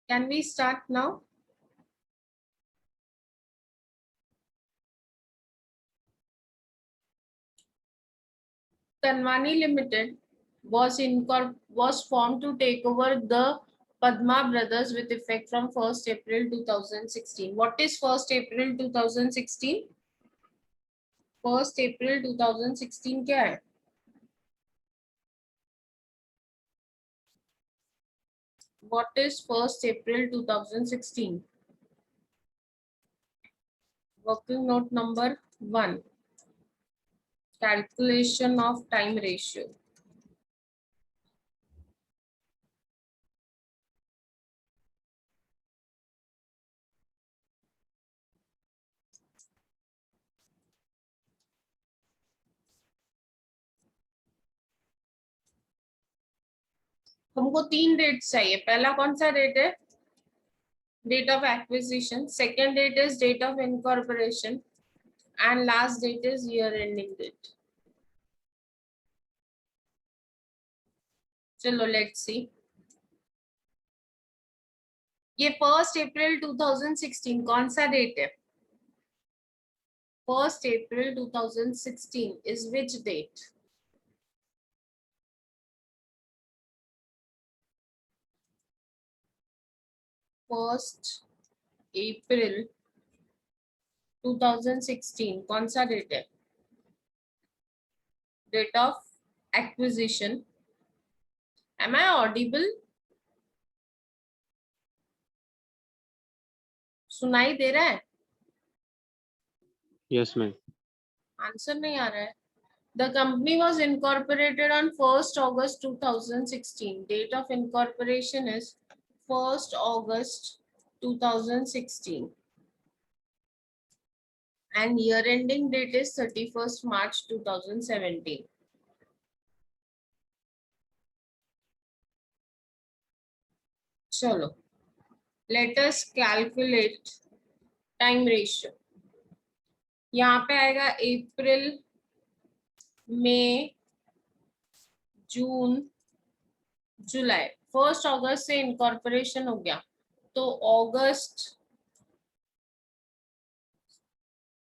Can we start now? Kanwani Limited was formed to take over the Padma Brothers with effect from 1st April 2016. What is 1st April 2016? 1st April 2016 क्या है? What is 1st April 2016? Working note number 1. Calculation of time ratio. हमको 3 dates चाहिए. पहला कौन सा date है? Date of acquisition. Second date is date of incorporation. And last date is year ending date. चलो let's see. ये 1st April 2016 कौन सा डेट है? 1st April 2016 is which date? First April 2016 कौन सा डेट है? Date of acquisition. Am I audible? सुनाई दे रहा है? Yes, ma'am. आंसर नहीं आ रहा है. The company was incorporated on 1st August 2016. Date of incorporation is 1st August 2016. And year ending date is 31st March 2017. Chalo. Let us calculate time ratio. यहाँ पे आएगा अप्रैल, मई, जून, जुलाई. 1st अगस्त से इनकॉर्पोरेशन हो गया तो अगस्त,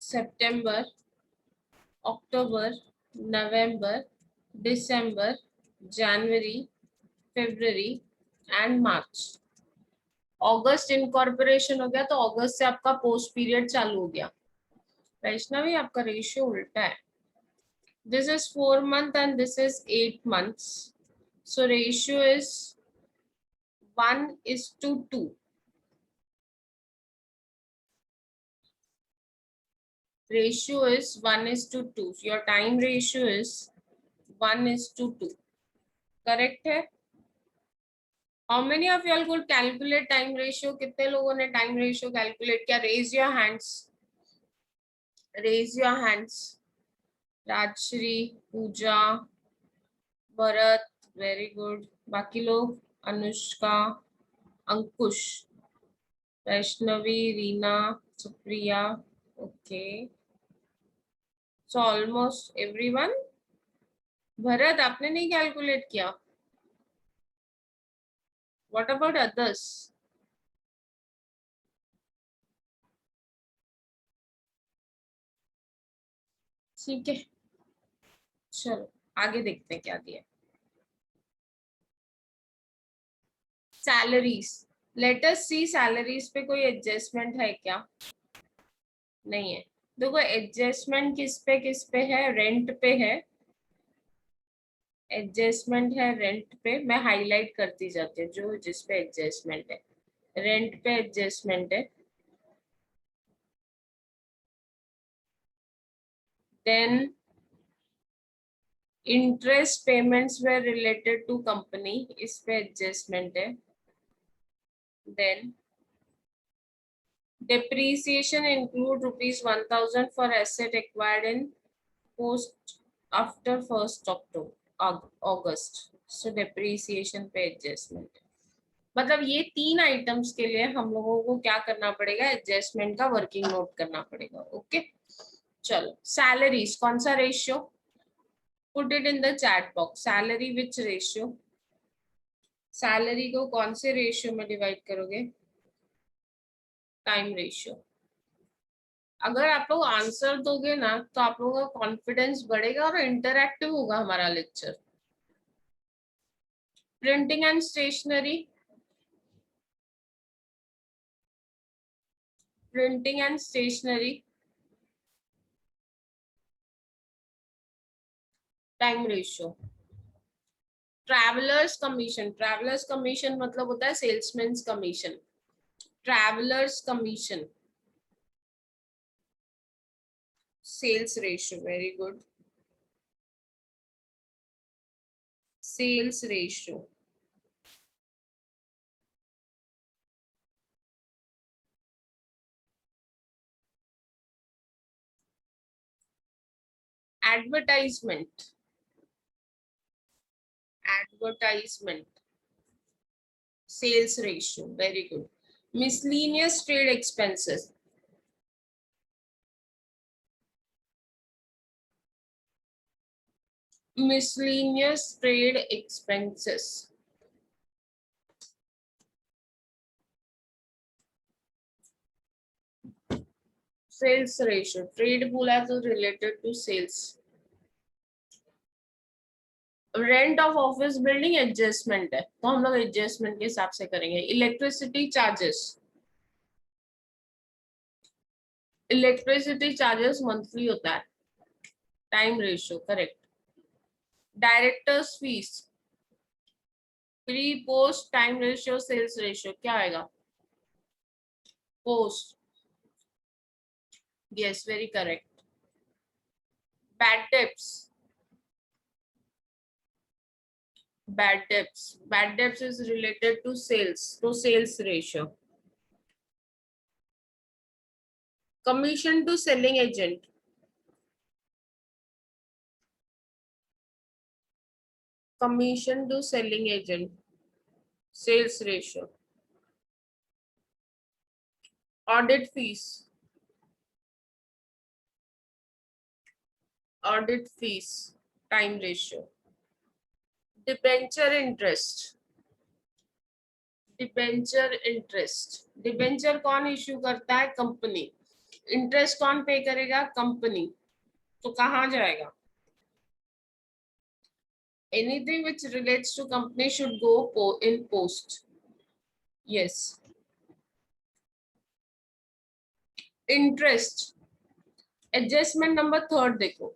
सितंबर, अक्टूबर, नवंबर, दिसंबर, जनवरी, फरवरी एंड मार्च. अगस्त इनकॉर्पोरेशन हो गया तो अगस्त से आपका पोस्ट पीरियड चालू हो गया. वैष्णवी आपका रेशियो उल्टा है. This is 4 months and this is 8 months. So ratio is 1:2. Ratio is 1:2. So your time ratio is 1:2. Correct है? How many of y'all could calculate time ratio? कितने लोगों ने time ratio calculate किया? Raise your hands. Raise your hands. Rajshri, Puja, Bharat, very good. बाकी लोग? Anushka, Ankush, Vaishnavi, Reena, Supriya. Okay, so almost everyone. Bharat आपने नहीं calculate किया? What about others? ठीक है, चलो आगे देखते हैं क्या दिया. Salaries. Let us see salaries पे कोई एडजस्टमेंट है क्या? नहीं है. देखो एडजस्टमेंट किस पे है? रेंट पे है. एडजस्टमेंट है रेंट पे. मैं हाईलाइट करती जाती हूँ जो जिस पे एडजस्टमेंट है. रेंट पे एडजस्टमेंट है. Then interest payments way related to company, इस पे एडजस्टमेंट है. Then depreciation include ₹1,000 for asset acquired in post after 1st August. So depreciation पे adjustment. मतलब ये 3 आइटम्स के लिए हम लोगों को क्या करना पड़ेगा? एडजस्टमेंट का वर्किंग नोट करना पड़ेगा. ओके, चलो. सैलरीज कौन सा ratio? Put it in the chat box. Salary which ratio? Salary को कौन से रेशियो में डिवाइड करोगे? Time ratio. अगर आप लोग आंसर दोगे ना तो आप लोगों का कॉन्फिडेंस बढ़ेगा और इंटरैक्टिव होगा हमारा lecture. Printing and stationery, printing and stationery, time ratio. Travellers commission, travellers commission मतलब होता है salesman commission. Travellers commission, sales ratio, very good. Sales ratio, advertisement, advertisement, sales ratio, very good. Miscellaneous trade expenses, miscellaneous trade expenses, sales ratio, trade बोला तो related to sales। Rent of office building adjustment है तो हम लोग adjustment के हिसाब से करेंगे। Electricity charges, electricity charges monthly होता है। Time ratio, correct. Directors fees, pre post time ratio sales ratio क्या आएगा? Post, yes very correct. Bad debts, bad debts is related to sales, so sales ratio। commission to selling agent, commission to selling agent, sales ratio। audit fees, audit fees, time ratio। Debenture interest, debenture interest, debenture कौन issue करता है? Company. Interest कौन पे करेगा? Company. तो कहाँ जाएगा? Anything which relates to company should go in post, yes. Interest, adjustment number third देखो,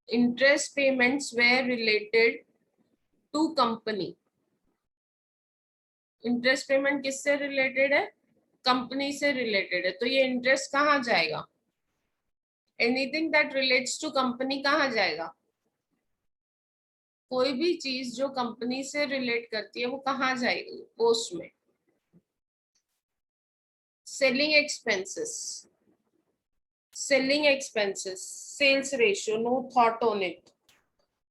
interest payments were related to company. Interest payment किससे रिलेटेड है? कंपनी से रिलेटेड है, तो ये इंटरेस्ट कहाँ जाएगा? Anything that relates to company कहाँ जाएगा? कोई भी चीज जो कंपनी से रिलेट करती है वो कहाँ जाएगी? पोस्ट में। Selling expenses, selling expenses, sales ratio, no thought on it,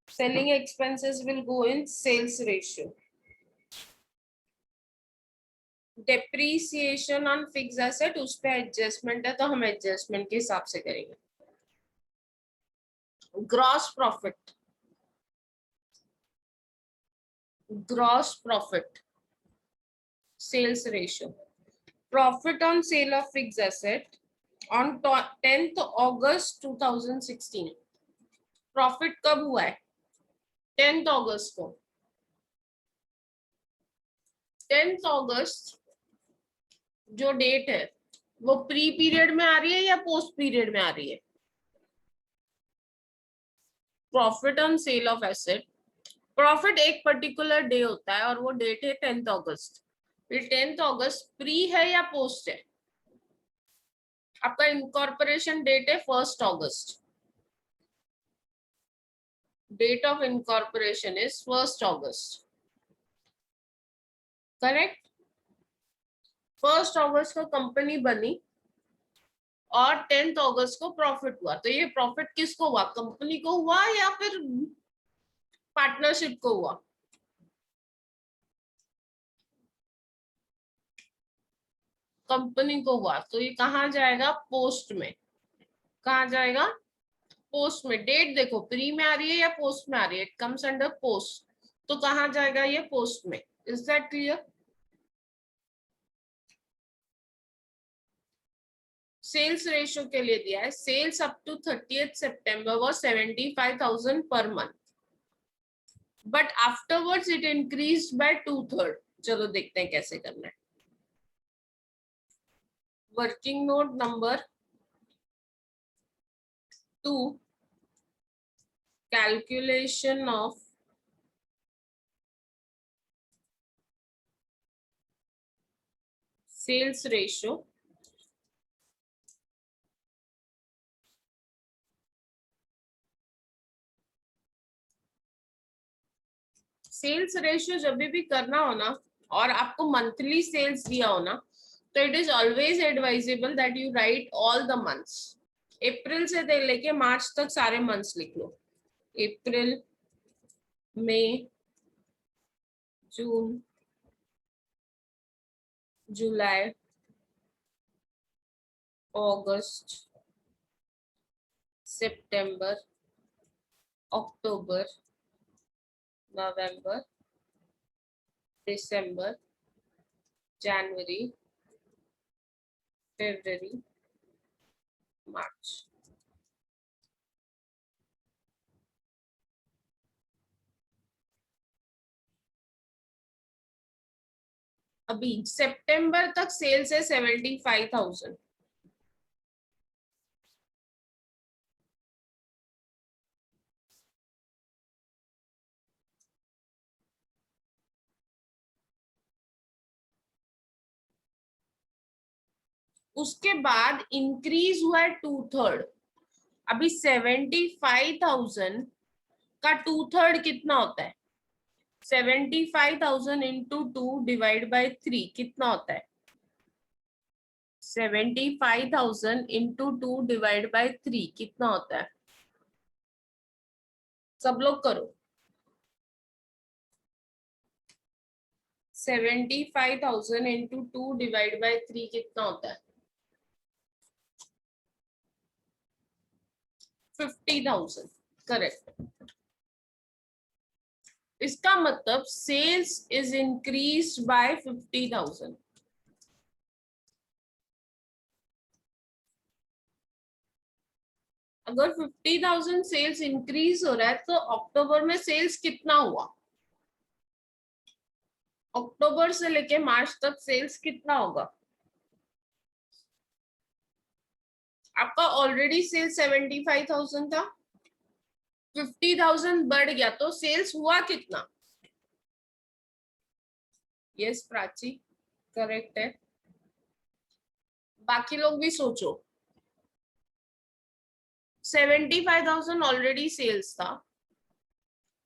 selling expenses will go in sales ratio। depreciation on fixed asset, उस पे एडजस्टमेंट है तो हम एडजस्टमेंट के हिसाब से करेंगे। Gross profit, gross profit, sales ratio. Profit on sale of fixed asset on 10th August 2016, profit कब हुआ है? 10th अगस्त को। 10th अगस्त जो डेट है वो प्री पीरियड में आ रही है या पोस्ट पीरियड में आ रही है? Profit on sale of asset, profit एक पर्टिकुलर डे होता है और वो डेट है 10th अगस्त। फिर 10th अगस्त प्री है या पोस्ट है? आपका इनकॉर्पोरेशन डेट है 1st अगस्त, date of incorporation is 1st August, correct. 1st अगस्त को कंपनी बनी और 10th अगस्त को प्रॉफिट हुआ, तो ये प्रॉफिट किसको हुआ? कंपनी को हुआ या फिर पार्टनरशिप को हुआ? कंपनी को हुआ, तो ये कहाँ जाएगा? पोस्ट में। कहाँ जाएगा? पोस्ट में। डेट देखो प्री में आ रही है या पोस्ट में आ रही है? इट कम्स अंडर पोस्ट, तो कहाँ जाएगा ये? पोस्ट में। Is that clear? Sales ratio के लिए दिया है, sales up to 30th September was 75,000 per month, but afterwards it increased by 2/3. चलो देखते हैं कैसे करना है। Working note number 2, calculation of sales ratio. Sales ratio जब भी करना हो ना, और आपको मंथली सेल्स दिया हो ना, तो it is always advisable that you write all the months. April से लेके मार्च तक सारे मंथ्स लिख लो। अप्रैल, मई, जून, जुलाई, अगस्त, सितंबर, अक्टूबर, नवंबर, दिसंबर, जनवरी, फरवरी, मार्च। अभी सितंबर तक सेल्स है 75,000। उसके बाद इंक्रीज हुआ है 2/3। अभी 75,000 का 2/3 कितना होता है? 75,000 इंटू 2 डिवाइड बाई 3 कितना होता है? 75,000 इंटू 2 डिवाइड बाई 3 कितना होता है? सब लोग करो। 75,000 इंटू 2 डिवाइड बाई 3 कितना होता है? 50,000। करेक्ट। इसका मतलब सेल्स इज इंक्रीज बाय 50,000। अगर 50,000 सेल्स इंक्रीज हो रहा है तो अक्टूबर में सेल्स कितना हुआ? अक्टूबर से लेके मार्च तक सेल्स कितना होगा? आपका ऑलरेडी सेल्स 75,000 था, 50,000 बढ़ गया तो सेल्स हुआ कितना? यस प्राची, करेक्ट है। बाकी लोग भी सोचो। 75,000 ऑलरेडी सेल्स था,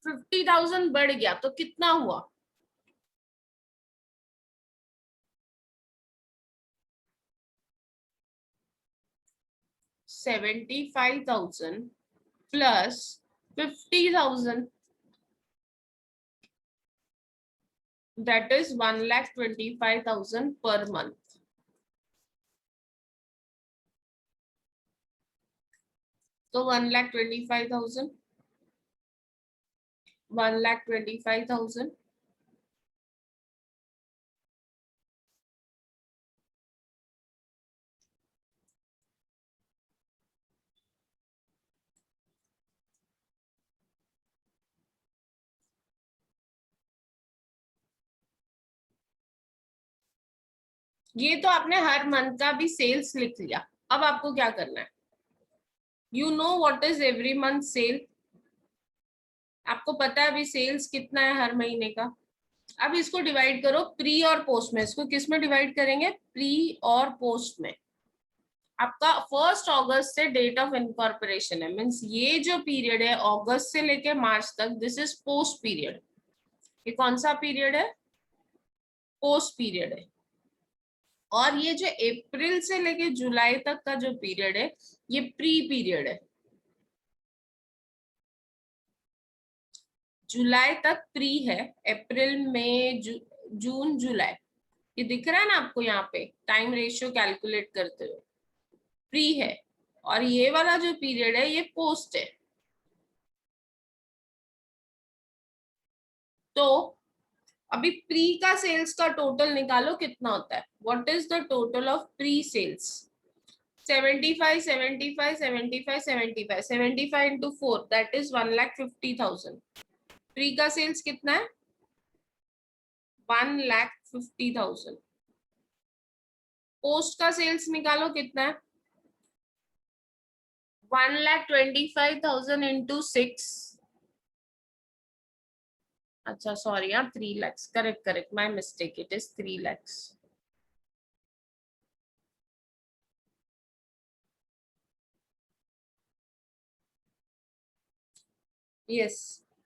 50,000 बढ़ गया तो कितना हुआ? 75,000 plus 50,000, that is 1,25,000 per month. So 1,25,000, 1,25,000, ये तो आपने हर मंथ का भी सेल्स लिख लिया। अब आपको क्या करना है? You know what is every month sale. आपको पता है अभी सेल्स कितना है हर महीने का। अब इसको डिवाइड करो प्री और पोस्ट में। इसको किस में डिवाइड करेंगे? प्री और पोस्ट में। आपका 1 अगस्त से डेट ऑफ इनकॉर्पोरेशन है, मीन्स ये जो पीरियड है अगस्त से लेके मार्च तक, दिस इज पोस्ट पीरियड। ये कौन सा पीरियड है? पोस्ट पीरियड है। और ये जो अप्रैल से लेके जुलाई तक का जो पीरियड है ये प्री पीरियड है। जुलाई तक प्री है, अप्रैल मई जून जुलाई, ये दिख रहा है ना आपको यहाँ पे टाइम रेशियो कैलकुलेट करते हुए, प्री है। और ये वाला जो पीरियड है ये पोस्ट है। तो अभी प्री का सेल्स का टोटल निकालो कितना होता है. What is the total of pre sales? 75 75 75 75 75 into 4 that is 1,50,000. Pre का सेल्स कितना है? 1,50,000. पोस्ट का सेल्स निकालो कितना है? 1,25,000 into 6. अच्छा सॉरी यार 3 lakhs. Correct correct, my mistake, it is 3 lakhs. Yes.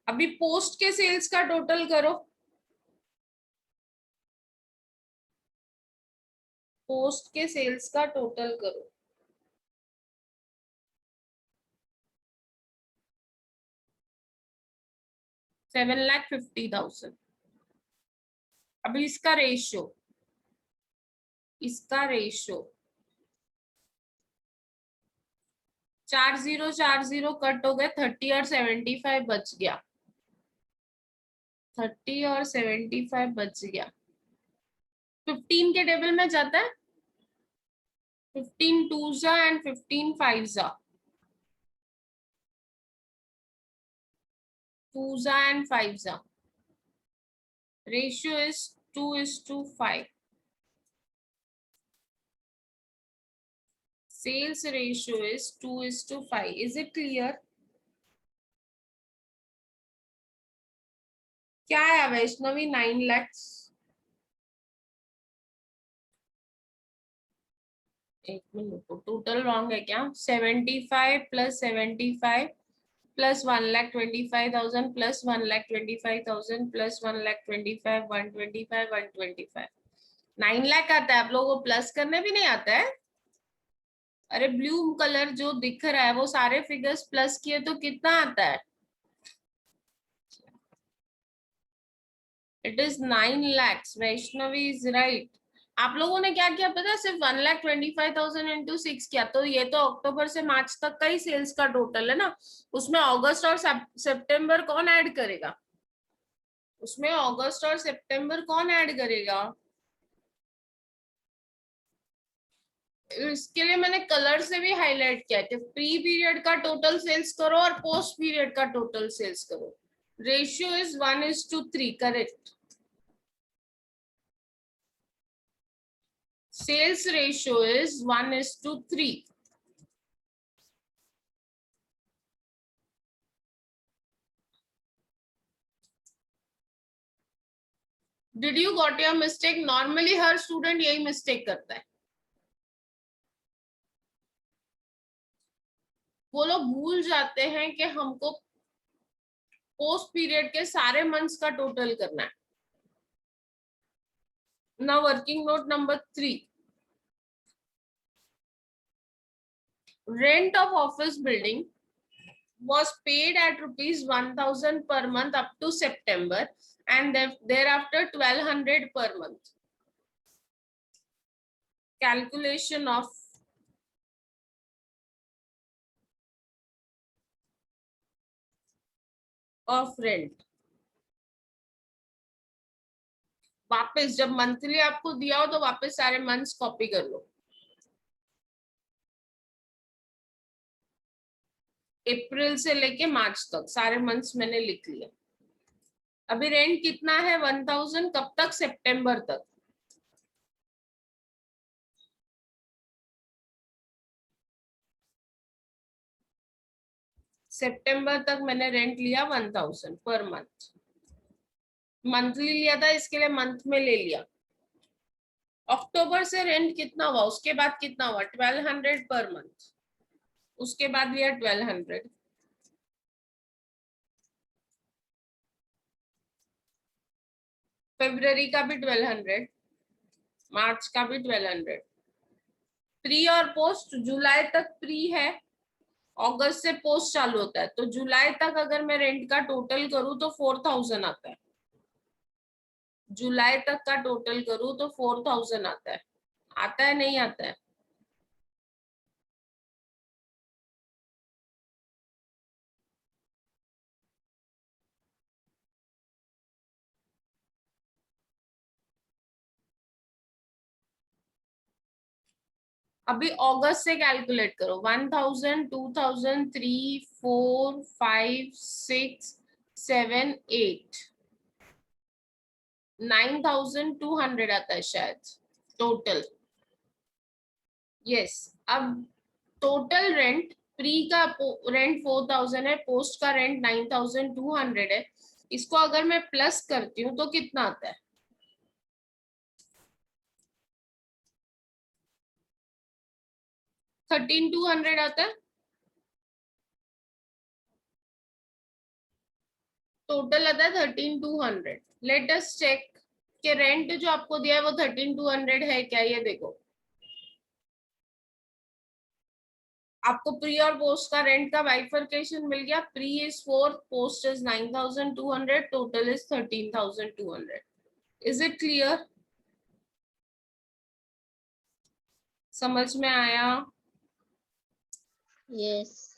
अभी पोस्ट के सेल्स का टोटल करो. पोस्ट के सेल्स का टोटल करो. 7,50,000. अभी इसका रेशियो 40 कट हो गए, 30 और 75 बच गया. 30 और 75 बच गया. 15 के टेबल में जाता है. 15 2 and 15 5 2 and 5. Ratio is 2:5. Sales ratio is 2:5. Is it clear? क्या है वैष्णवी? 9 lakhs. एक मिनट, टोटल रॉन्ग है क्या? 75 + 75 + 1,25,000 + 1,25,000 + 1,25,000 125 125. 9 लाख आता है. आप लोगों को प्लस करने भी नहीं आता है? अरे ब्लू कलर जो दिख रहा है वो सारे फिगर्स प्लस किए तो कितना आता है? It is 9 lakhs. Vaishnavi is right. आप लोगों ने क्या किया पता है? सिर्फ 1,25,000 into 6 किया. तो ये तो अक्टूबर से मार्च तक का ही सेल्स का टोटल है ना. उसमें अगस्त और सितंबर कौन ऐड करेगा? उसमें अगस्त और सितंबर कौन ऐड करेगा? इसके लिए मैंने कलर से भी हाईलाइट किया कि प्री पीरियड का टोटल सेल्स करो और पोस्ट पीरियड का टोटल सेल्स करो. Ratio is 1:3. Correct. Sales ratio is 1:3. Did you got your mistake? Normally her student यही मिस्टेक करता है. वो लोग भूल जाते हैं कि हमको पोस्ट पीरियड के सारे मंथ्स का टोटल करना है. Now working note number 3. Rent of office building was paid at rupees 1,000 per month up to September and thereafter 1,200 per month. Calculation of rent. वापस जब मंथली आपको दिया हो तो वापस सारे मंथ्स कॉपी कर लो. अप्रैल से लेके मार्च तक सारे मंथ्स मैंने लिख लिया. अभी रेंट कितना है? 1,000. कब तक? सितंबर तक. सितंबर तक मैंने रेंट लिया 1,000 पर मंथ. मंथली लिया था इसके लिए मंथ में ले लिया. अक्टूबर से रेंट कितना हुआ? उसके बाद कितना हुआ? 1,200 पर मंथ. उसके बाद लिया 1,200. फरवरी का भी 1,200. मार्च का भी 1,200. प्री और पोस्ट जुलाई तक प्री है. अगस्त से पोस्ट चालू होता है तो जुलाई तक अगर मैं रेंट का टोटल करूं तो 4,000 आता है. जुलाई तक का टोटल करूं तो 4,000 आता है. आता है नहीं आता है? अभी अगस्त से कैलकुलेट करो, 1000, 2000, 3, 4, 5, 6, 7, 8, 9200 आता है शायद टोटल। यस, अब टोटल रेंट, प्री का रेंट 4000 है, पोस्ट का रेंट 9200 है। इसको अगर मैं प्लस करती हूँ तो कितना आता है? 13200 आता है। टोटल आता है 13200। लेट अस चेक कि रेंट जो आपको दिया है वो 13200 है क्या, ये देखो। आपको प्री और पोस्ट का रेंट का बाइफरकेशन मिल गया। Pre is 4, post is 9200, total is 13200। Is it clear? समझ में आया? Yes.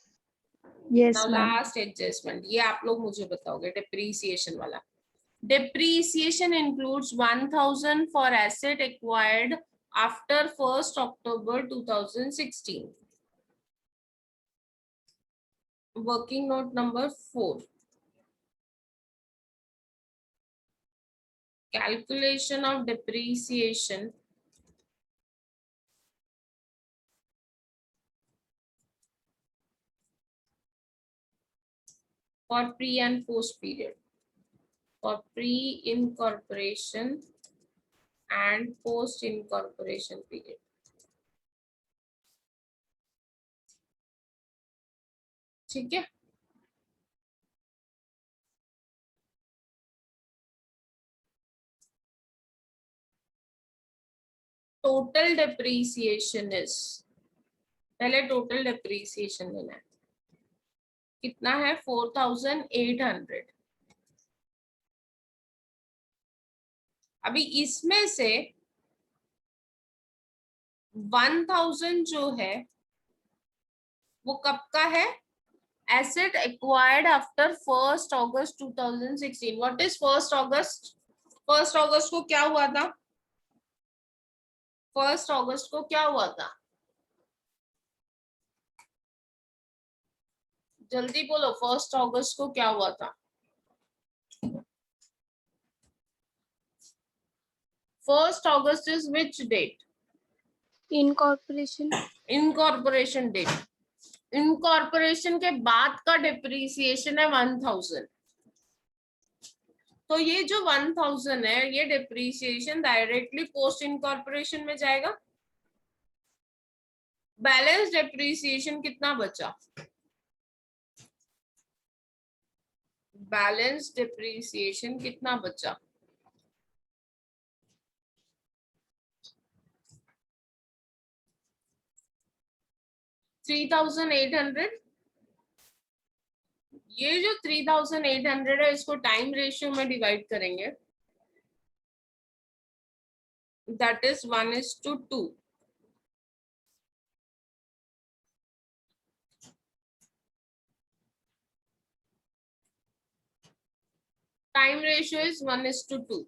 Yes, now ma'am. Last adjustment, ये आप लोग मुझे बताओगे डिप्रीसिएशन वाला। Depreciation includes 1000 for asset acquired after 1st October 2016. Working note number 4. Calculation of depreciation for pre and post period. For pre-incorporation and post-incorporation period. ठीक है? Total depreciation is, पहले total depreciation लेना है, कितना है? 4800। अभी इसमें से 1000 जो है वो कब का है? Asset acquired after 1st August 2016। What is 1st August? 1st August को क्या हुआ था? 1st August को क्या हुआ था? जल्दी बोलो, 1st August को क्या हुआ था? 1st August is which date? Incorporation. Incorporation date. Incorporation के बाद का डिप्रीसिएशन है 1000। तो ये जो 1000 है ये डिप्रीसिएशन डायरेक्टली पोस्ट इनकॉर्पोरेशन में जाएगा। बैलेंस डिप्रीसिएशन कितना बचा? बैलेंस डिप्रीसिएशन कितना बचा? $3800। ये जो 3800 है इसको टाइम रेशियो में डिवाइड करेंगे, that is 1:2। Time ratio is 1:2।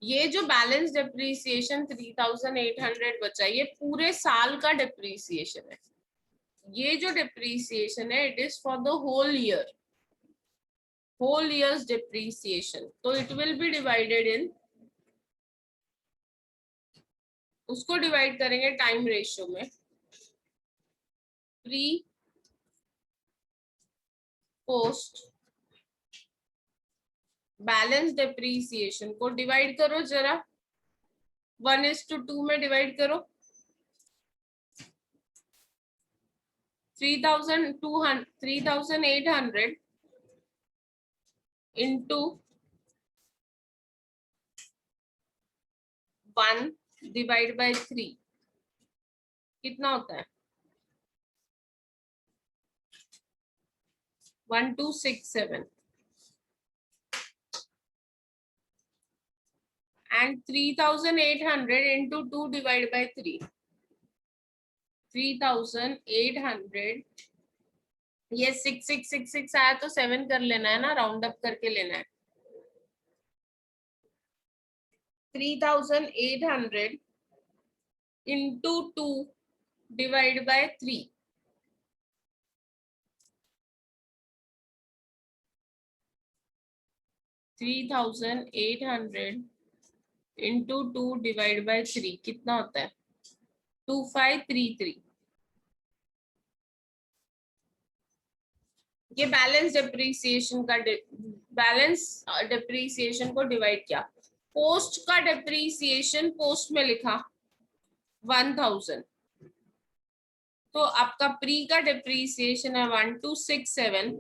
ये जो बैलेंस डिप्रीसिएशन 3800 बचा, ये पूरे साल का डिप्रीसिएशन है। ये जो डिप्रीसिएशन है it is for the whole year, whole years depreciation. तो it will be divided in, उसको डिवाइड करेंगे टाइम रेशियो में। प्री पोस्ट बैलेंस डिप्रीसिएशन को डिवाइड करो जरा, 1:2 में डिवाइड करो। 3800 इंटू 1 डिवाइड बाय 3 कितना होता है? 1267। and 3800 into 2 divided by 3, 3800। ये 6666 आया तो 7 कर लेना है ना, राउंड अप करके लेना है। 3800 into 2 divide by 3. 3,800 into 2 divide by 3 कितना होता है? 2533. ये बैलेंस डिप्रिसिएशन का बैलेंस डिप्रिसिएशन को डिवाइड किया. पोस्ट का डिप्रिसिएशन पोस्ट में लिखा 1000. तो आपका प्री का डिप्रिसिएशन है 1267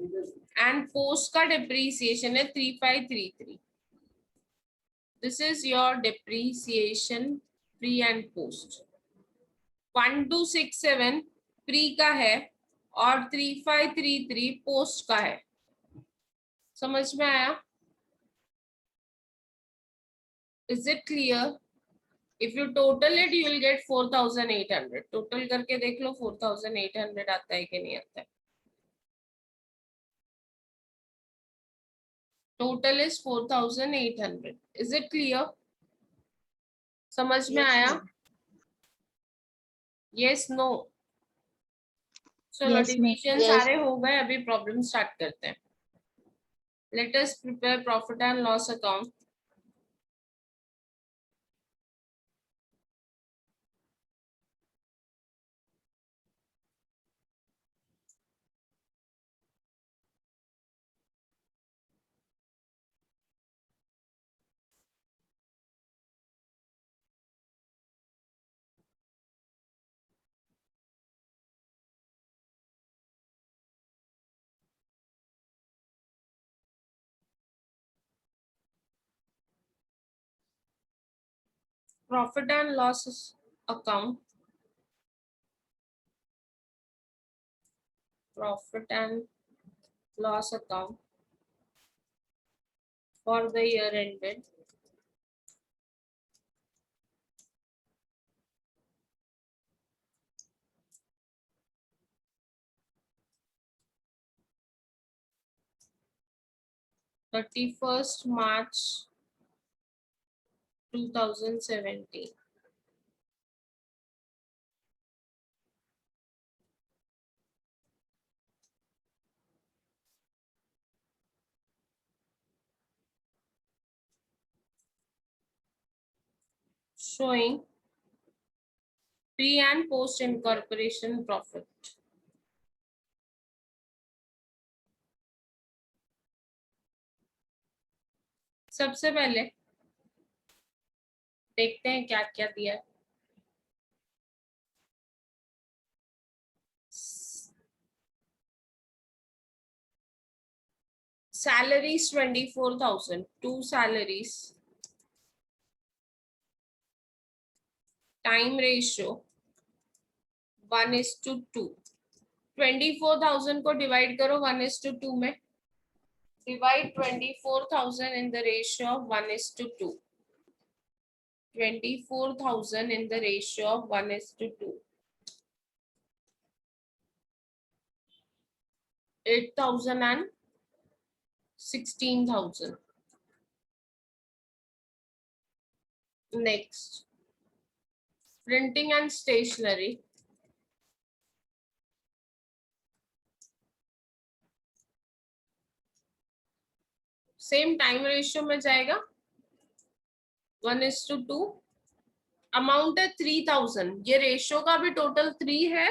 एंड पोस्ट का डिप्रिसिएशन है 3533. This is your depreciation pre and post. 1267 pre का है और 3533 पोस्ट का है. समझ में आया? Is it clear? If you total it you will get 4800. Total करके देख लो 4800 आता है कि नहीं आता है. Total is 4800. Is it clear? समझ में आया? Yes no? चलो डिविजन सारे हो गए. अभी प्रॉब्लम स्टार्ट करते हैं. Let us prepare profit and loss account. Profit and loss account. Profit and loss account for the year ended. March 31st, 2017. Showing pre and post incorporation profit. सबसे पहले देखते हैं क्या क्या दिया है. Salaries 24,000. 2 salaries. Time ratio 1:2. 24,000 को divide करो 1:2 में. Divide 24,000 in the ratio of 1:2. 24,000 in the ratio of 1:2. 8,000 and 16,000. Next, printing and stationery. Same time ratio में जाएगा 1:2. अमाउंट है 3,000. ये रेशियो का भी टोटल 3 है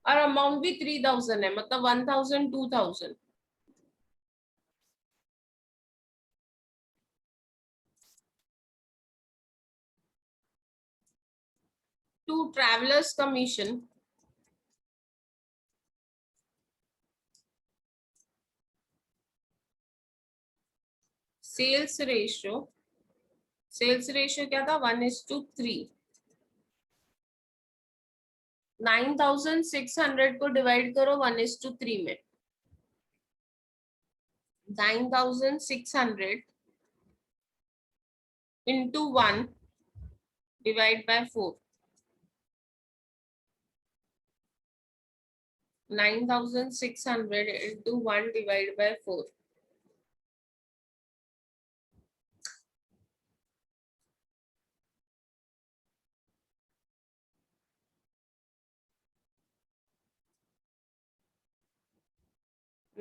और अमाउंट भी 3,000 है, मतलब 1,000 2,000. To travellers commission. Sales ratio क्या था? 1:3. 9,600 को डिवाइड करो 1:3 में. 9,600 into 1 divide by 4. 9,600 into 1 divide by 4.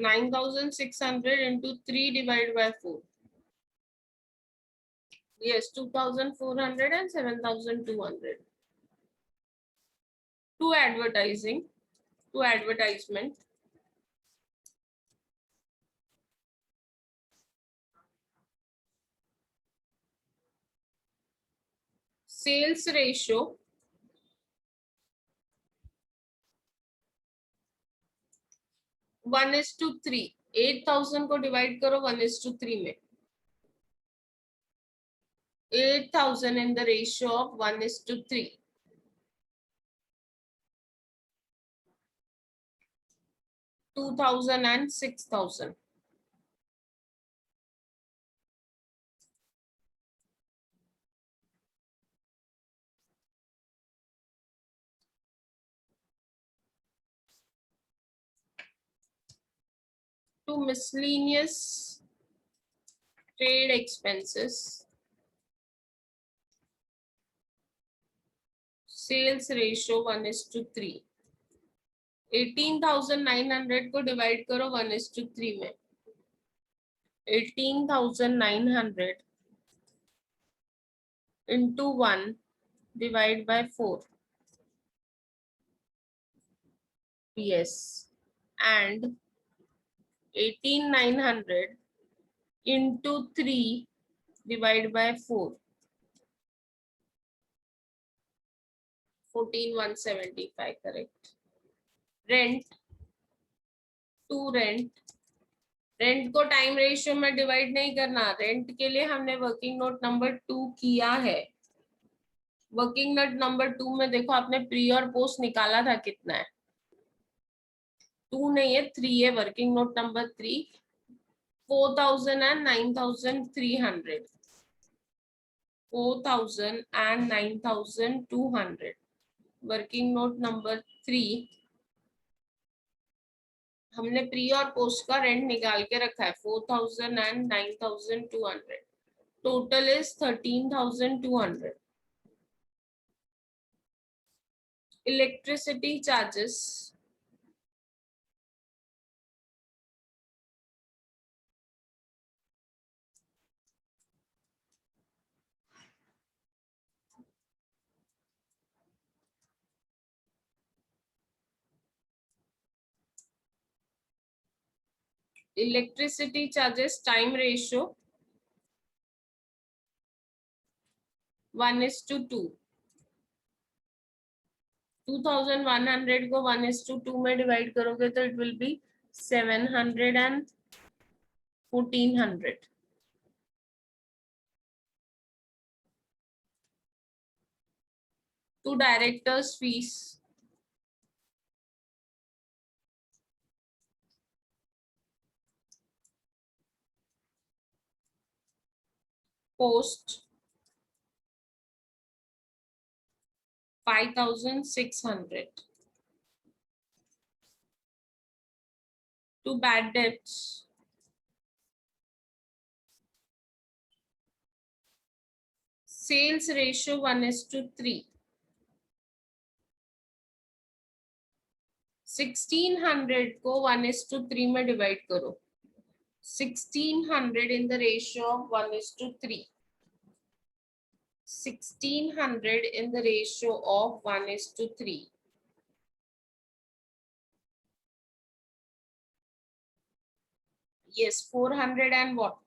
9,600 into 3 divided by 4. Yes, 2,400 and 7,200. To advertising, to advertisement. Sales ratio 1:3. 8,000 को डिवाइड करो 1:3 में. 8,000 in the ratio of 1:3. 2,000 and 6,000. To miscellaneous trade expenses. Sales ratio 1:3. 18,900 को divide करो 1:3 में. 18,900 into 1 divide by 4. Yes. And 18,900 into 3 divide by 4. 14,175, correct. Rent. To rent. Rent को time ratio में divide नहीं करना. रेंट के लिए हमने वर्किंग नोट नंबर 2 किया है. वर्किंग नोट नंबर 2 में देखो आपने प्री और पोस्ट निकाला था कितना है. 2 नहीं है 3 है. Working note number 3 4,000 and 9,300. 4,000 and 9,200. Working note number 3 हमने प्री और पोस्ट का रेंट निकाल के रखा है. 4,000 and 9,200. Total is 13,200. Electricity charges time ratio 1:2. 2,100 को 1:2 में डिवाइड करोगे तो it will B 700 and 1,400. To directors fees post 5,600. To bad debts sales ratio 1:3. 1,600 को 1:3 में डिवाइड करो. 1,600 in the ratio of 1:3. 1,600 in the ratio of 1:3. Yes, 400 and what?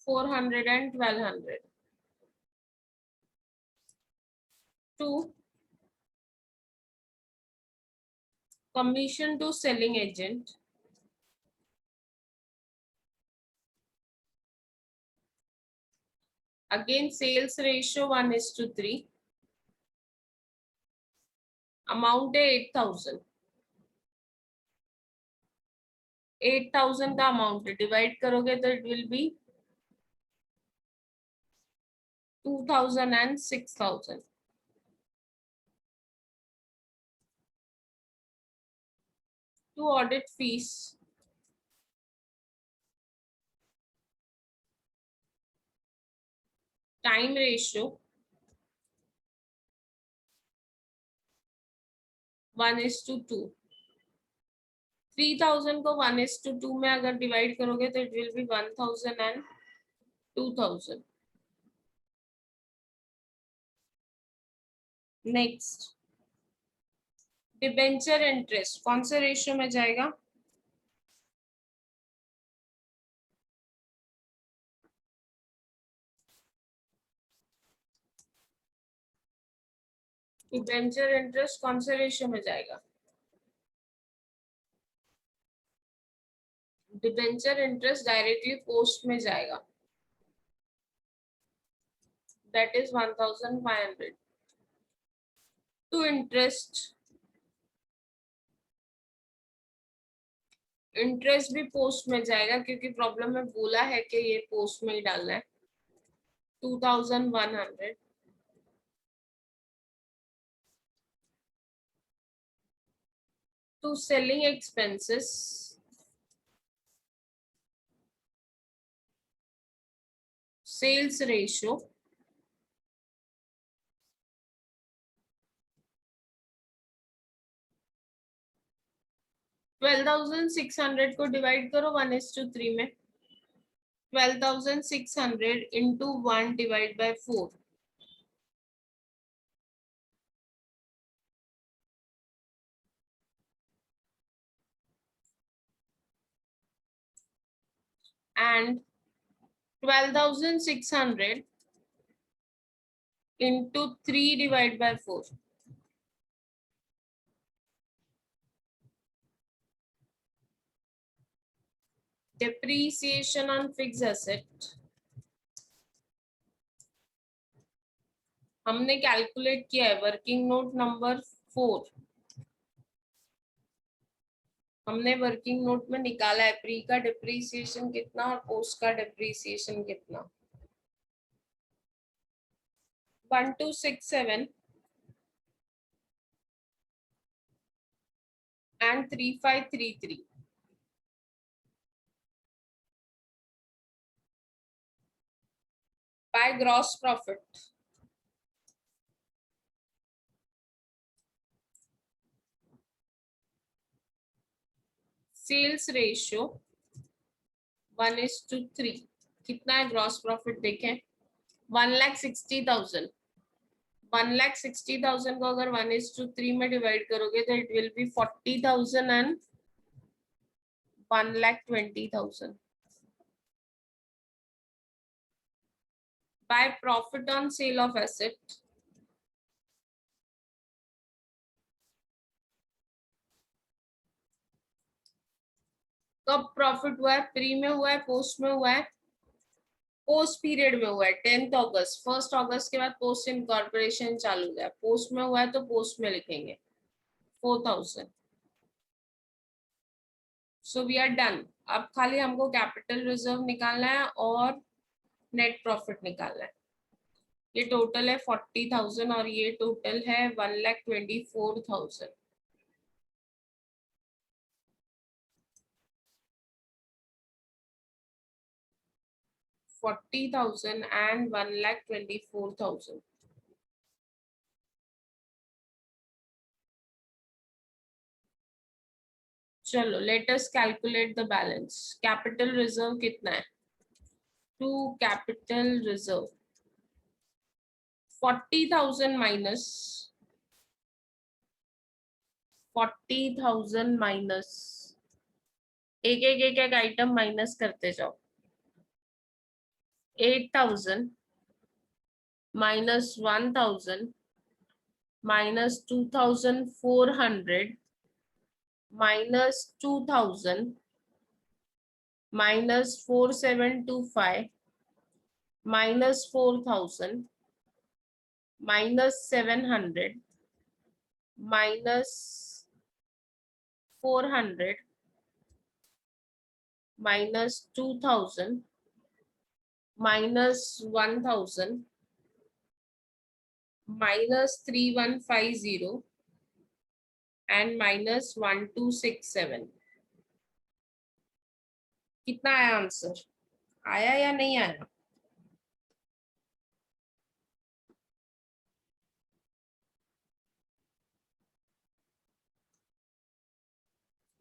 $400 and 1,200. 2. Commission to selling agent. Again, sales ratio 1:3. Amount है 8,000. 8,000 का amount divide करोगे तो it will B 2,000 and 6,000. To audit fees time ratio 1:2। 3000 को 1:2 में अगर divide करोगे तो it will B 1000 and 2000। Next, debenture interest कौन से रेशियो में जाएगा? डिबेंचर इंटरेस्ट कौन से रेशियो में जाएगा? डिबेंचर इंटरेस्ट डायरेक्टली पोस्ट में जाएगा, दैट इज 1500। टू इंटरेस्ट भी पोस्ट में जाएगा क्योंकि प्रॉब्लम में बोला है कि ये पोस्ट में ही डालना है। 2100 to selling expenses sales ratio 12,600 को डिवाइड करो 1:3 में। 12,600 into 1 divide by 4, and 12,600 into 3 divided by 4. Depreciation on fixed asset हमने कैलकुलेट किया है वर्किंग नोट नंबर 4। हमने वर्किंग नोट में निकाला है प्री का डिप्रिसिएशन कितना और पोस्ट का डिप्रिसिएशन कितना। 1267 and 3533 by gross profit. Sales ratio 1:3। कितना है ग्रॉस प्रॉफिट देखें? 1,60,000। 1,60,000 को अगर 1:3 में डिवाइड करोगे तो it will B 40,000 and 1,20,000। By profit on sale of asset कब प्रॉफिट हुआ है? प्री में हुआ है, पोस्ट में हुआ है? पोस्ट पीरियड में हुआ है 10 अगस्त। 1 अगस्त के बाद पोस्ट इनकॉर्पोरेशन चालू हो गया। पोस्ट में हुआ है तो पोस्ट में लिखेंगे 4,000। So we are done. अब खाली हमको कैपिटल रिजर्व निकालना है और नेट प्रॉफिट निकालना है। ये टोटल है 40,000 और ये टोटल है 1,24,000। 40,000 and 1,24,000। चलो let us calculate the balance. Capital reserve कितना है? To capital reserve 40,000 minus 40,000 minus एक एक एक एक आइटम माइनस करते जाओ। 8,000 minus 1,000 minus 2,400 minus 2,000 minus 4,725 minus 4,000 minus 700 minus 400 minus 2,000 minus 1,000 minus 3,150 and minus 1,267। कितना आया आंसर? आया या नहीं आया?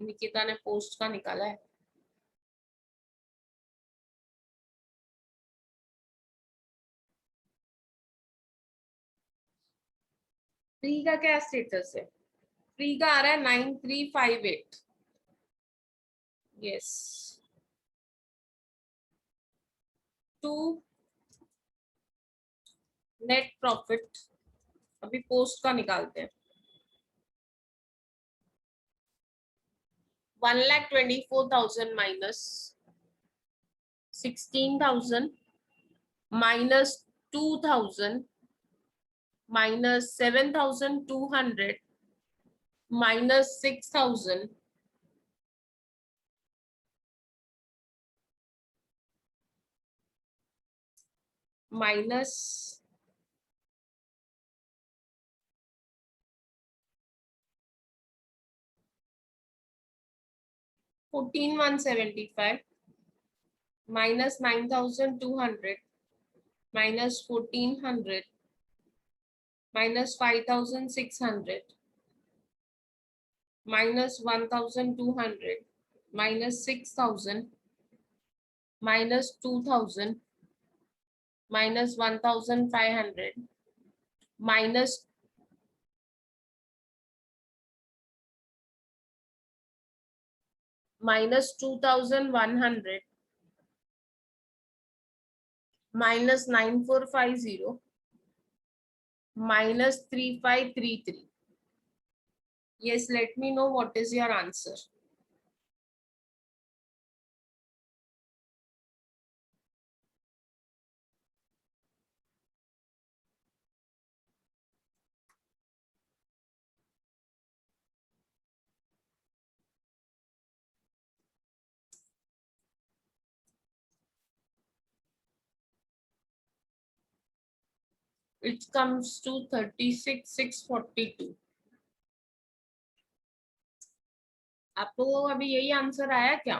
निकिता ने पोस्ट का निकाला है। फ्री का क्या स्टेटस है? फ्री का आ रहा है 9358। यस। टू नेट प्रॉफिट, अभी पोस्ट का निकालते हैं। 1,24,000 minus 16,000 minus 2,000 minus 7,200 minus 6,000 minus 14,175 minus 9,200 minus 1,400 minus 5,600 minus 1,200 minus 6,000 minus 2,000 minus 1,500 minus minus 2,100 minus 9,450 minus 3,533. Yes, let me know what is your answer. It comes to 36,642. आप लोगों को अभी यही answer आया क्या?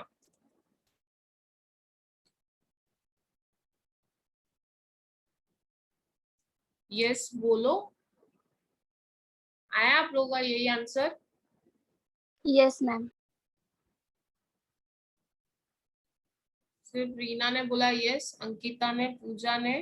यस बोलो, आया आप लोगों का यही आंसर? Yes ma'am. सिर्फ रीना ने बोला यस, अंकिता ने, पूजा ने,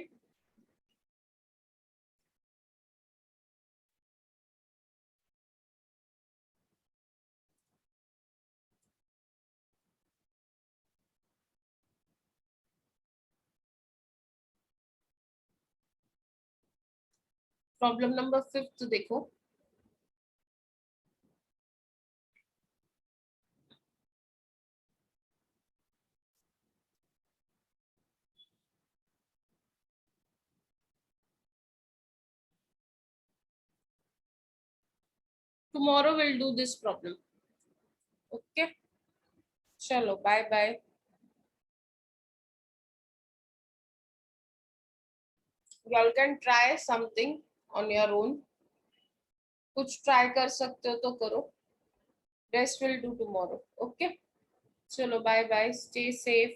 प्रॉब्लम नंबर 5 देखो। Tomorrow we'll do this problem. Okay, चलो bye bye. You all can try something on your own. कुछ ट्राई कर सकते हो तो करो, rest will do tomorrow. Okay, चलो bye bye, stay safe.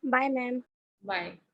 Bye ma'am. Bye.